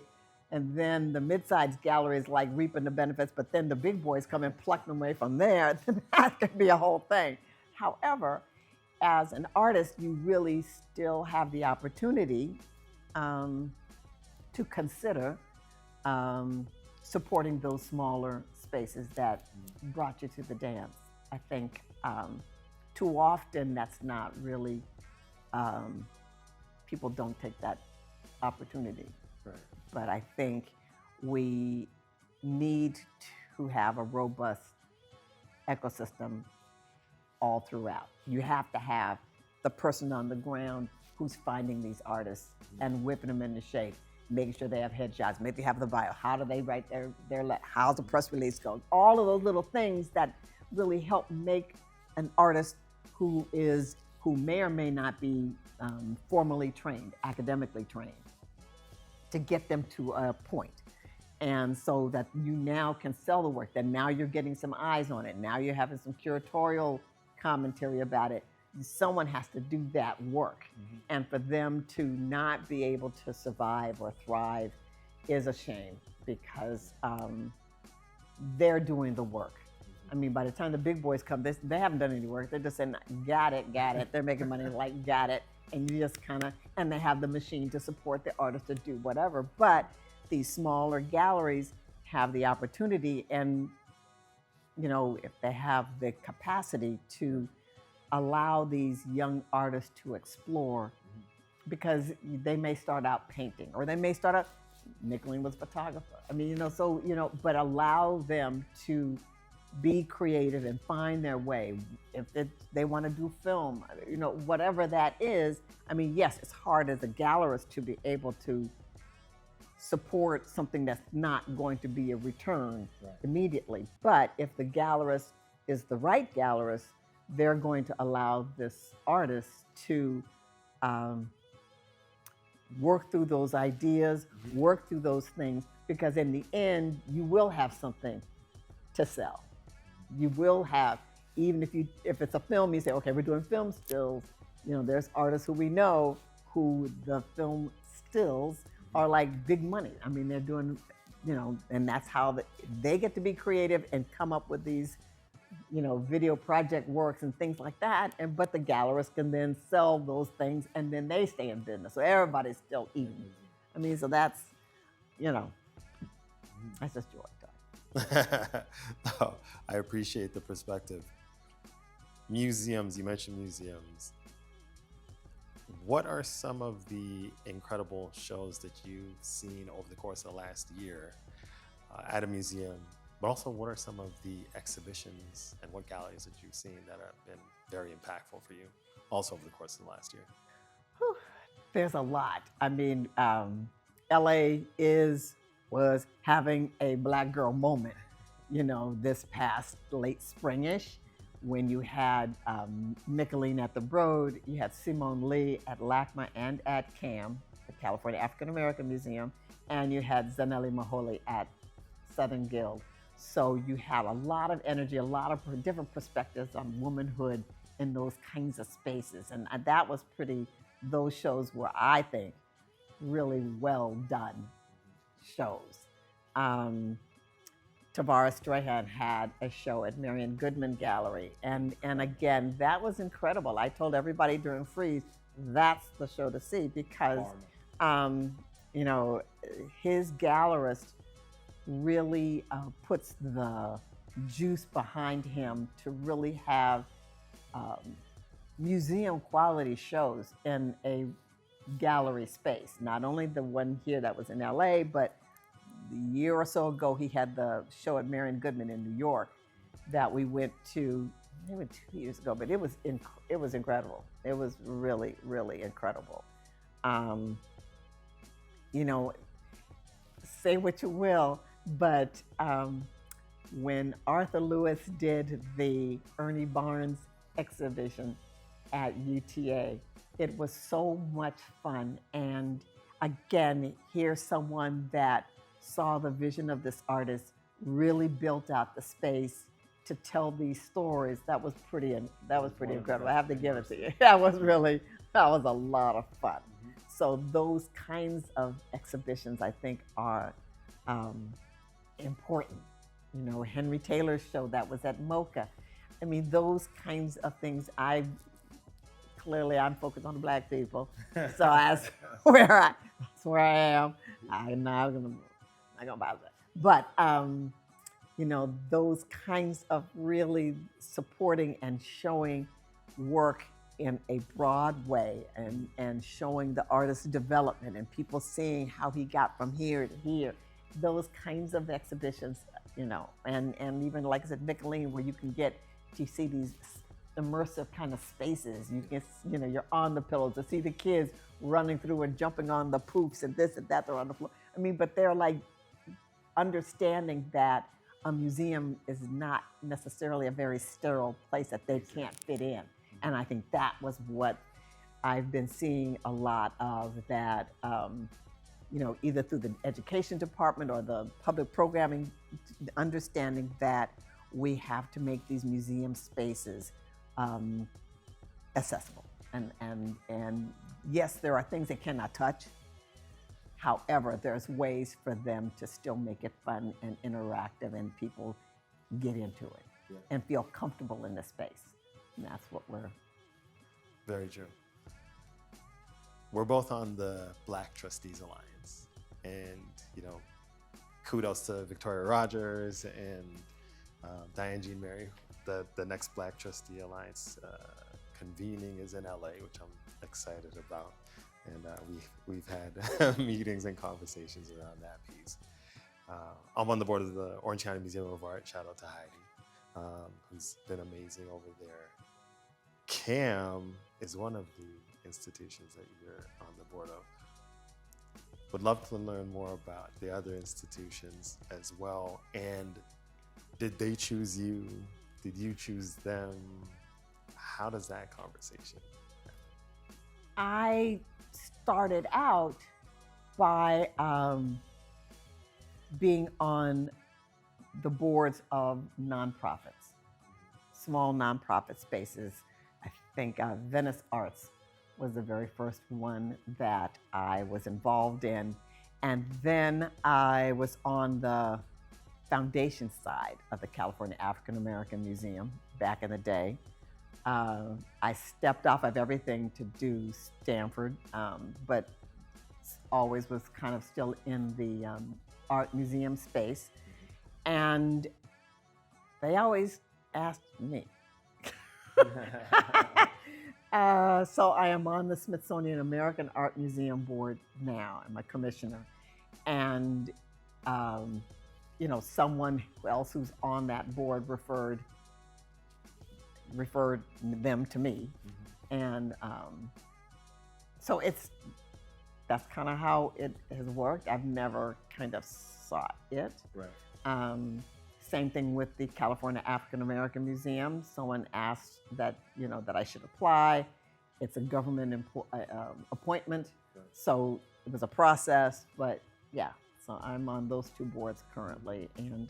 and then the mid-sized gallery is reaping the benefits, but then the big boys come and pluck them away from there, then that could be a whole thing. However, as an artist, you really still have the opportunity to consider supporting those smaller spaces that brought you to the dance. I think too often that's not really, people don't take that opportunity. Right. But I think we need to have a robust ecosystem all throughout. You have to have the person on the ground who's finding these artists and whipping them into shape, making sure they have headshots, maybe they have the bio, how do they write their how's the press release go? All of those little things that really help make an artist who may or may not be formally trained, academically trained, to get them to a point. And so that you now can sell the work, that now you're getting some eyes on it. Now you're having some curatorial commentary about it. Someone has to do that work. Mm-hmm. And for them to not be able to survive or thrive is a shame, because they're doing the work. I mean, by the time the big boys come, they haven't done any work. They're just saying, got it. They're making money like, got it. And you just kind of, and they have the machine to support the artist to do whatever. But these smaller galleries have the opportunity, and, you know, if they have the capacity to allow these young artists to explore, because they may start out painting, or they may start out, Nicolene was a photographer. I mean, you know, so, you know, but allow them to be creative and find their way. If they want to do film, you know, whatever that is. I mean, yes, it's hard as a gallerist to be able to support something that's not going to be a return immediately. But if the gallerist is the right gallerist, they're going to allow this artist to work through those ideas, work through those things, because in the end, you will have something to sell. You will have, even if it's a film, you say, okay, we're doing film stills. You know, there's artists who we know who the film stills are like big money. I mean, they're doing, you know, and that's how they get to be creative and come up with these, you know, video project works and things like that. But the gallerist can then sell those things, and then they stay in business. So everybody's still eating. I mean, so that's, you know, that's just joy talk. No, I appreciate the perspective. Museums, you mentioned museums. What are some of the incredible shows that you've seen over the course of the last year at a museum? But also, what are some of the exhibitions and what galleries that you've seen that have been very impactful for you, also over the course of the last year? Whew, there's a lot. I mean, LA was having a Black girl moment, you know, this past late springish, when you had Nicolene at the Broad, you had Simone Lee at LACMA and at CAM, the California African American Museum, and you had Zanelli Maholi at Southern Guild. So you had a lot of energy, a lot of different perspectives on womanhood in those kinds of spaces. And that was those shows were, I think, really well done shows. Tavares Strahan had a show at Marion Goodman Gallery. And again, that was incredible. I told everybody during Freeze, that's the show to see, because, you know, his gallerist really puts the juice behind him to really have museum quality shows in a gallery space. Not only the one here that was in LA, but the year or so ago, he had the show at Marion Goodman in New York that we went to, maybe 2 years ago, but it was incredible. It was really, really incredible. You know, say what you will, but when Arthur Lewis did the Ernie Barnes exhibition at UTA, it was so much fun. And again, here's someone that saw the vision of this artist, really built out the space to tell these stories. That was pretty incredible. I have to give it to you. That was a lot of fun. So those kinds of exhibitions, I think, are important. You know, Henry Taylor's show that was at MoCA. I mean, those kinds of things. I'm focused on the Black people, so that's where I am. I'm not gonna bother that. But you know, those kinds of really supporting and showing work in a broad way, and showing the artist's development and people seeing how he got from here to here. Those kinds of exhibitions, you know, and even, like I said, Nicolene, where you see these immersive kind of spaces. You can, you know, you're on the pillows to see the kids running through and jumping on the poofs and this and that, they're on the floor. I mean, but they're like understanding that a museum is not necessarily a very sterile place that they can't fit in. And I think that was what I've been seeing a lot of, that, either through the education department or the public programming, understanding that we have to make these museum spaces accessible. And yes, there are things they cannot touch. However, there's ways for them to still make it fun and interactive, and people get into it and feel comfortable in the space. And that's what we're. Very true. We're both on the Black Trustees Alliance, and kudos to Victoria Rogers and Diane Jean Mary. The next Black Trustee Alliance convening is in LA, which I'm excited about, and we've had meetings and conversations around that piece. I'm on the board of the Orange County Museum of Art. Shout out to Heidi, who's been amazing over there. CAM is one of the institutions that you're on the board of. Would love to learn more about the other institutions as well. And did they choose you? Did you choose them? How does that conversation happen? I started out by being on the boards of nonprofits, small nonprofit spaces. I think Venice Arts was the very first one that I was involved in. And then I was on the foundation side of the California African American Museum back in the day. I stepped off of everything to do Stanford, but always was kind of still in the art museum space. And they always asked me. So I am on the Smithsonian American Art Museum board now. I'm a commissioner. And, someone else who's on that board referred them to me. And so that's kind of how it has worked. I've never kind of sought it. Right. Same thing with the California African American Museum. Someone asked that I should apply. It's a government appointment, Right. So it was a process. But yeah, so I'm on those two boards currently. And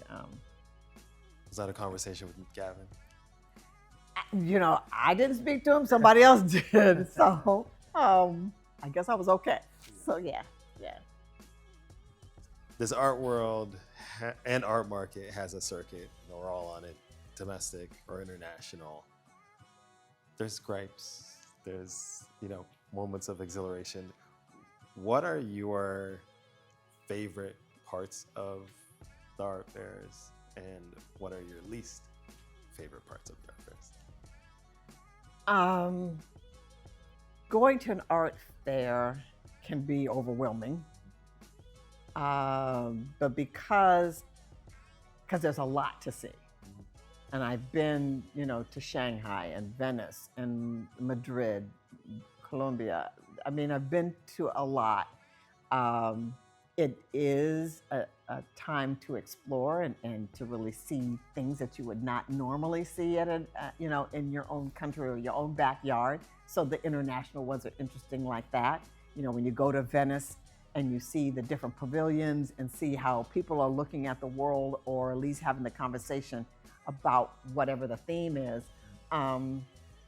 was that a conversation with Gavin? I didn't speak to him. Somebody else did. So I guess I was okay. So yeah. This art world and art market has a circuit. We're all on it, domestic or international. There's gripes. There's moments of exhilaration. What are your favorite parts of the art fairs, and what are your least favorite parts of the art fairs? Going to an art fair can be overwhelming, but because there's a lot to see. And I've been, to Shanghai and Venice and Madrid, Colombia. I mean, I've been to a lot. It is a time to explore and to really see things that you would not normally see at in your own country or your own backyard. So the international ones are interesting like that. When you go to Venice and you see the different pavilions and see how people are looking at the world, or at least having the conversation about whatever the theme is,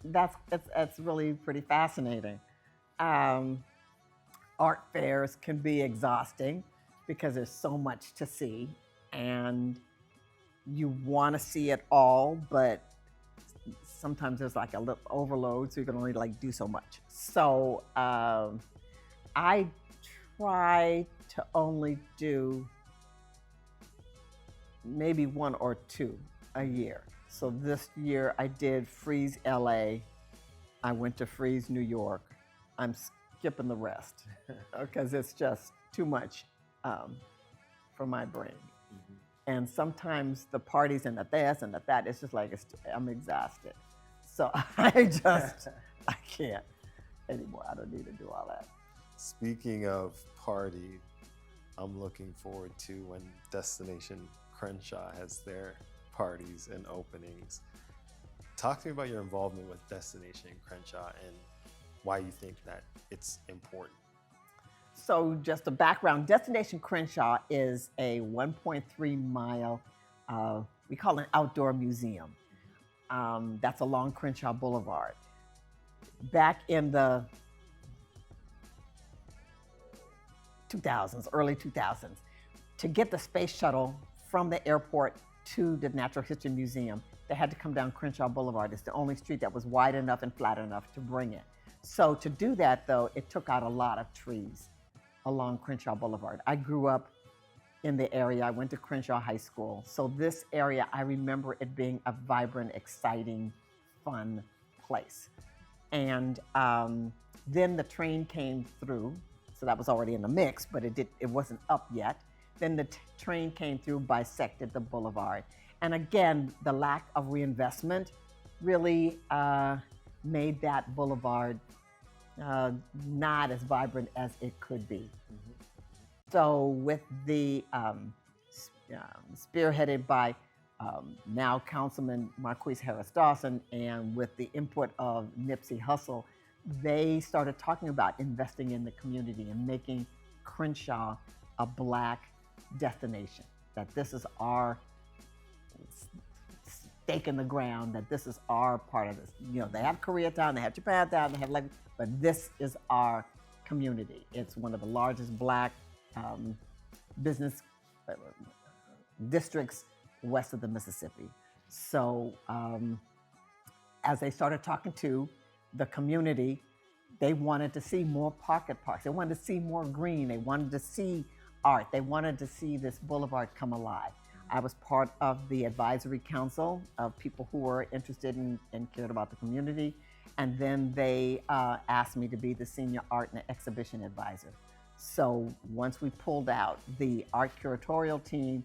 that's really pretty fascinating. Art fairs can be exhausting because there's so much to see, and you want to see it all, but sometimes there's like a little overload, so you can only do so much. So I try to only do maybe one or two a year. So this year I did Frieze LA. I went to Frieze New York. I'm skipping the rest because it's just too much for my brain. And sometimes the parties and the this and the that, it's just I'm exhausted. So I can't anymore. I don't need to do all that. Speaking of party, I'm looking forward to when Destination Crenshaw has their parties and openings. Talk to me about your involvement with Destination Crenshaw and why you think that it's important. So, just a background, Destination Crenshaw is a 1.3 mile, we call it an outdoor museum. That's along Crenshaw Boulevard. Back in the 2000s, early 2000s, to get the space shuttle from the airport to the Natural History Museum, they had to come down Crenshaw Boulevard. It's the only street that was wide enough and flat enough to bring it. So to do that, though, it took out a lot of trees along Crenshaw Boulevard. I grew up in the area. I went to Crenshaw High School. So this area, I remember it being a vibrant, exciting, fun place. And then the train came through. So that was already in the mix, but it wasn't up yet. Then the train came through, bisected the boulevard. And again, the lack of reinvestment really made that boulevard not as vibrant as it could be. Mm-hmm. So with the spearheaded by now Councilman Marquise Harris Dawson, and with the input of Nipsey Hussle, they started talking about investing in the community and making Crenshaw a Black destination. That this is our stake in the ground, that this is our part of this. You know, they have Koreatown, they have Japantown, they have like, but this is our community. It's one of the largest Black business districts west of the Mississippi. So as they started talking to the community, they wanted to see more pocket parks. They wanted to see more green. They wanted to see art. They wanted to see this boulevard come alive. I was part of the advisory council of people who were interested in and cared about the community. And then they asked me to be the senior art and exhibition advisor. So once we pulled out the art curatorial team,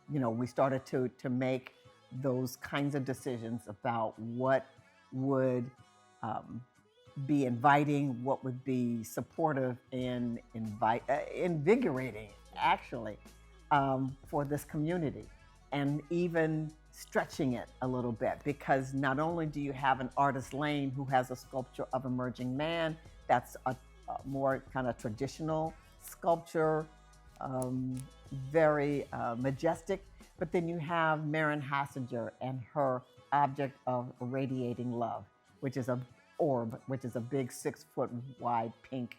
you know, we started to make those kinds of decisions about what would be inviting, what would be supportive and invigorating, actually, for this community, and even stretching it a little bit, because not only do you have an artist lane who has a sculpture of emerging man, that's a more kind of traditional sculpture, very majestic, but then you have Marin Hassinger and her object of radiating love, which is a orb, which is a big 6-foot wide pink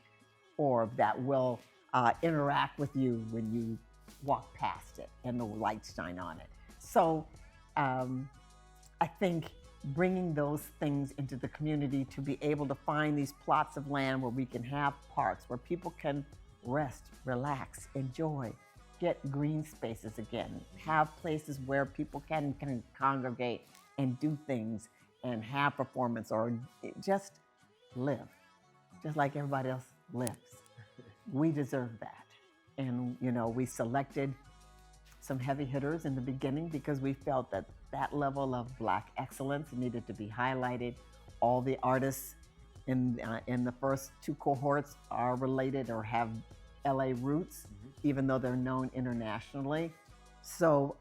orb that will interact with you when you walk past it and the lights shine on it. So I think bringing those things into the community to be able to find these plots of land where we can have parks, where people can rest, relax, enjoy, get green spaces again, have places where people can congregate and do things and have performance or just live, just like everybody else lives. We deserve that. And, you know, we selected some heavy hitters in the beginning because we felt that that level of Black excellence needed to be highlighted. All the artists in the first 2 cohorts are related or have LA roots, even though they're known internationally. So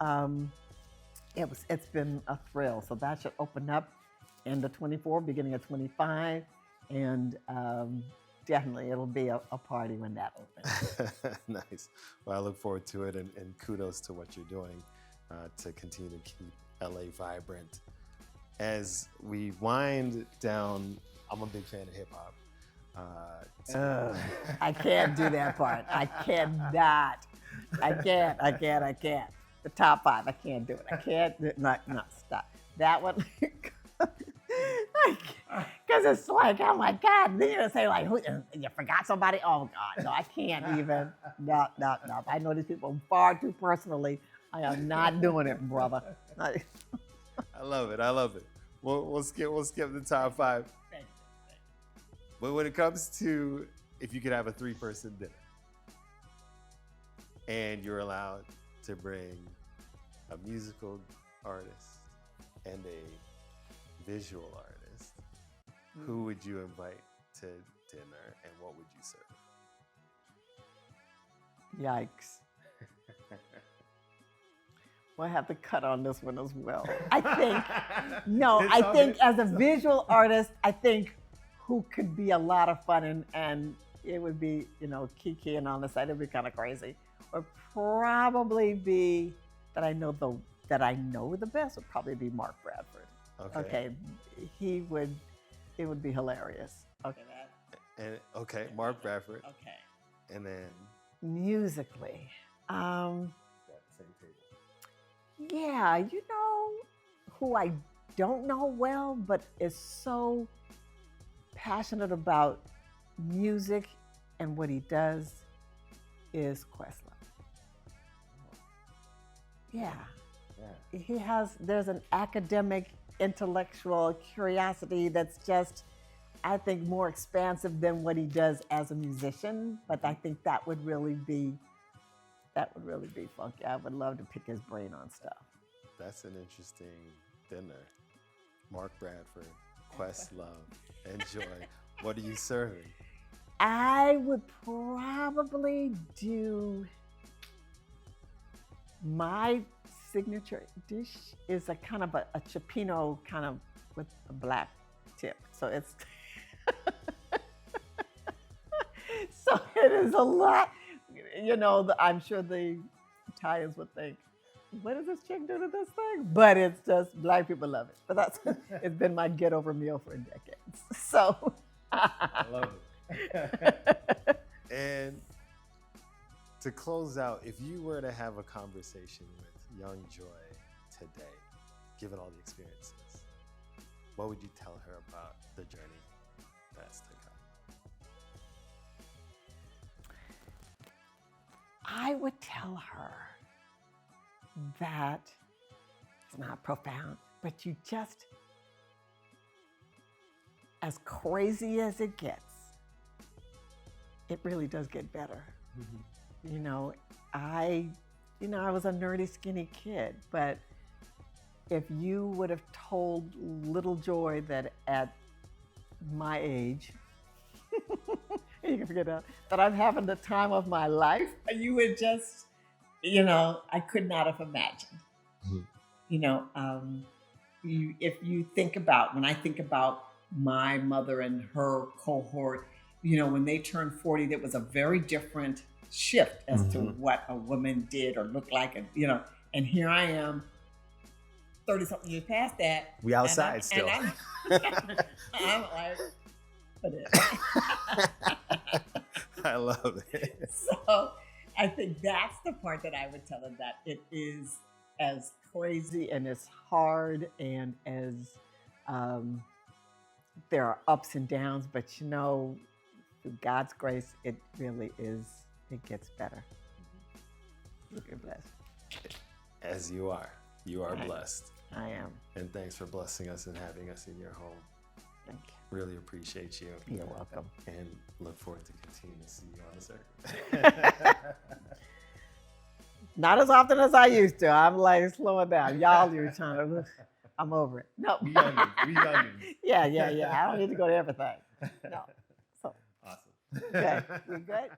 it's been a thrill. So that should open up end of 24, beginning of 25, and definitely it'll be a party when that opens. Nice. Well, I look forward to it, and kudos to what you're doing to continue to keep LA vibrant. As we wind down, I'm a big fan of hip hop. I can't do that part. I cannot. I can't. The top 5, I can't do it. I can't do it. No, stop. That one, because it's like, oh my God. Then you're say like, you forgot somebody? Oh God, no, I can't even. No. I know these people far too personally. I am not doing it, brother. I love it. We'll skip the top 5. But when it comes to if you could have a 3-person dinner and you're allowed to bring a musical artist and a visual artist, who would you invite to dinner and what would you serve? Yikes. We'll have to cut on this one as well. I think, no, It's I all think good. as a visual artist, I think who could be a lot of fun and it would be, Kiki and on the side, it would be kind of crazy. Would probably be that I know the best would probably be Mark Bradford. Okay. It would be hilarious. Okay, And Mark Bradford. okay. And then Musically, that same table. yeah, who I don't know well, but is so passionate about music and what he does is Questlove. Yeah. There's an academic, intellectual curiosity that's just, I think, more expansive than what he does as a musician. But I think that would really be funky. I would love to pick his brain on stuff. That's an interesting dinner. Mark Bradford, Questlove, and Joy. What are you serving? I would probably do my signature dish is a kind of a cioppino kind of with a black tip. So it's so it is a lot. I'm sure the Italians would think, what does this chick do to this thing? But it's just Black people love it. But it's been my get over meal for decades. So I love it. And to close out, if you were to have a conversation with young Joy today, given all the experiences, what would you tell her about the journey that's to come? I would tell her that it's not profound, but you just, as crazy as it gets, it really does get better. Mm-hmm. I was a nerdy, skinny kid, but if you would have told little Joy that at my age, you can forget that I'm having the time of my life, you would just, I could not have imagined. Mm-hmm. If you think about, when I think about my mother and her cohort, when they turned 40, that was a very different shift as to what a woman did or looked like. And here I am, 30-something years past that. We outside still. I'm like, what is I love it. So I think that's the part that I would tell them, that it is as crazy and as hard and as there are ups and downs, but through God's grace, it really is, it gets better. You're blessed. As you are. You are blessed. I am. And thanks for blessing us and having us in your home. Thank Really appreciate you. you. You're welcome. And look forward to continuing to see you on the circuit. Not as often as I used to. I'm like slowing down. Y'all, you're trying to, I'm over it. No. We youngins. Yeah. I don't need to go to everything. No. So. Awesome. Okay. We good?